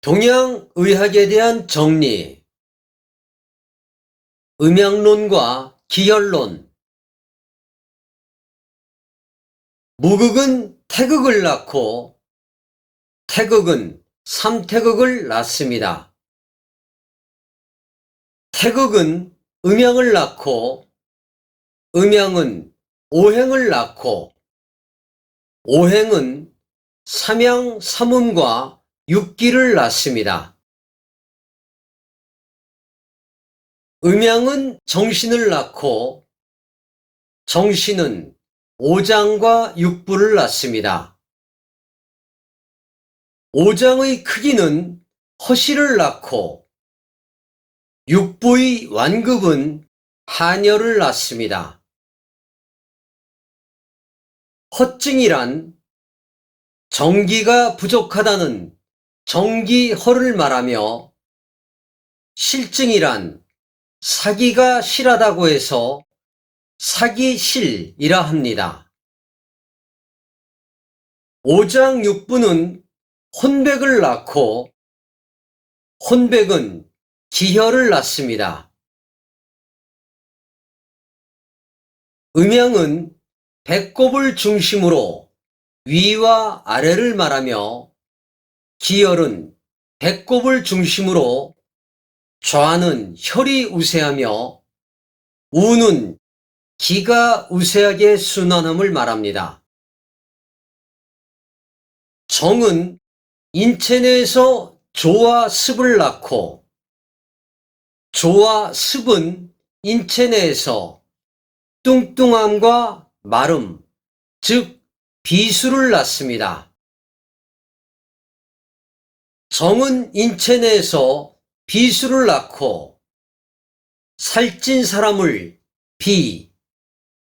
동양의학에 대한 정리, 음양론과 기혈론. 무극은 태극을 낳고 태극은 삼태극을 낳습니다. 태극은 음양을 낳고 음양은 오행을 낳고 오행은 삼양 삼음과 육기를 낳습니다. 음양은 정신을 낳고 정신은 오장과 육부를 낳습니다. 오장의 크기는 허실을 낳고 육부의 완급은 한열을 낳습니다. 허증이란 정기가 부족하다는 정기허를 말하며 실증이란 사기가 실하다고 해서 사기실이라 합니다. 오장육부는 혼백을 낳고 혼백은 기혈을 낳습니다. 음양은 배꼽을 중심으로 위와 아래를 말하며 기혈은 배꼽을 중심으로 좌는 혈이 우세하며 우는 기가 우세하게 순환함을 말합니다. 정은 인체 내에서 조와 습을 낳고 조와 습은 인체 내에서 뚱뚱함과 마름, 즉 비수를 낳습니다. 정은 인체 내에서 비수를 낳고 살찐 사람을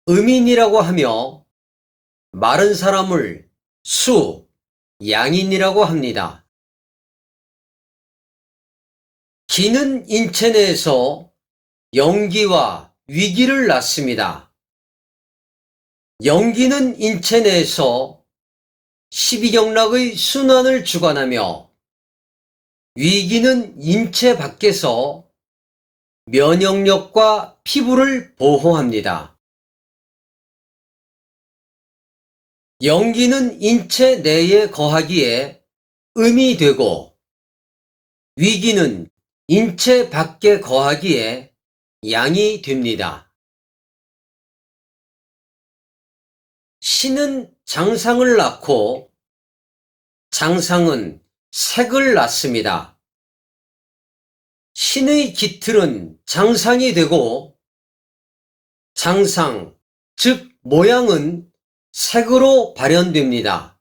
음인이라고 하며 마른 사람을 양인이라고 합니다. 기는 인체 내에서 영기와 위기를 낳습니다. 영기는 인체 내에서 십이경락의 순환을 주관하며 위기는 인체 밖에서 면역력과 피부를 보호합니다. 영기는 인체 내에 거하기에 음이 되고 위기는 인체 밖에 거하기에 양이 됩니다. 신은 장상을 낳고 장상은 색을 낳습니다. 신의 깃틀은 장상이 되고 장상, 즉 모양은 색으로 발현됩니다.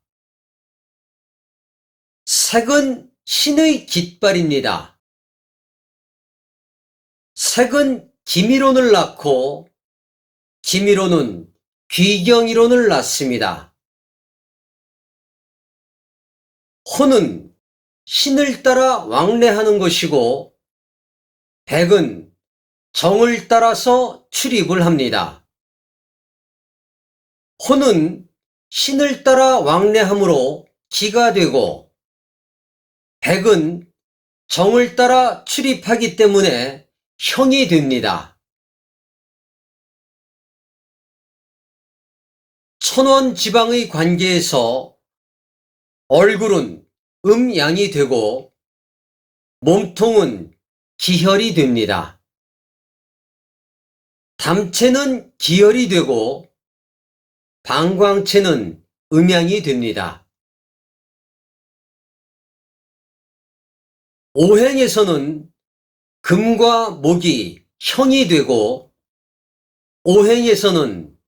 색은 신의 깃발입니다. 색은 기미론을 낳고 기미론은 귀경이론을 낳습니다. 호는 신을 따라 왕래하는 것이고 백은 정을 따라서 출입을 합니다. 호는 신을 따라 왕래하므로 기가 되고 백은 정을 따라 출입하기 때문에 형이 됩니다. 천원지방의 관계에서 얼굴은 음양이 되고 몸통은 기혈이 됩니다. 담체는 기혈이 되고 방광체는 음양이 됩니다. 오행에서는 금과 목이 형이 되고 오행에서는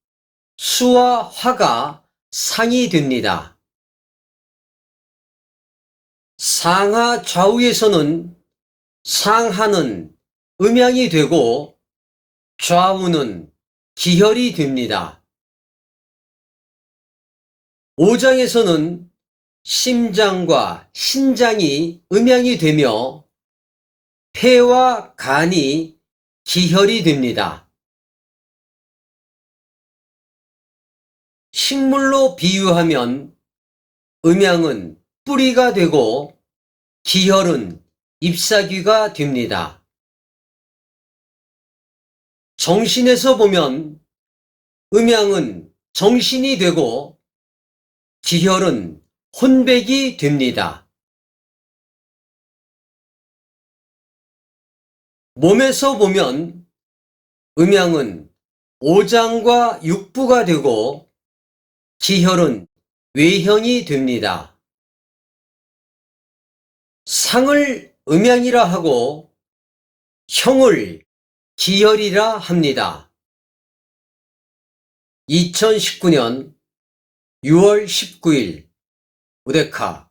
수와 화가 상이 됩니다. 상하 좌우에서는 상하는 음양이 되고 좌우는 기혈이 됩니다. 오장에서는 심장과 신장이 음양이 되며 폐와 간이 기혈이 됩니다. 식물로 비유하면 음양은 뿌리가 되고 기혈은 잎사귀가 됩니다. 정신에서 보면 음양은 정신이 되고 기혈은 혼백이 됩니다. 몸에서 보면 음양은 오장과 육부가 되고 기혈은 외형이 됩니다. 상을 음양이라 하고 형을 기혈이라 합니다. 2019년 6월 19일 우데카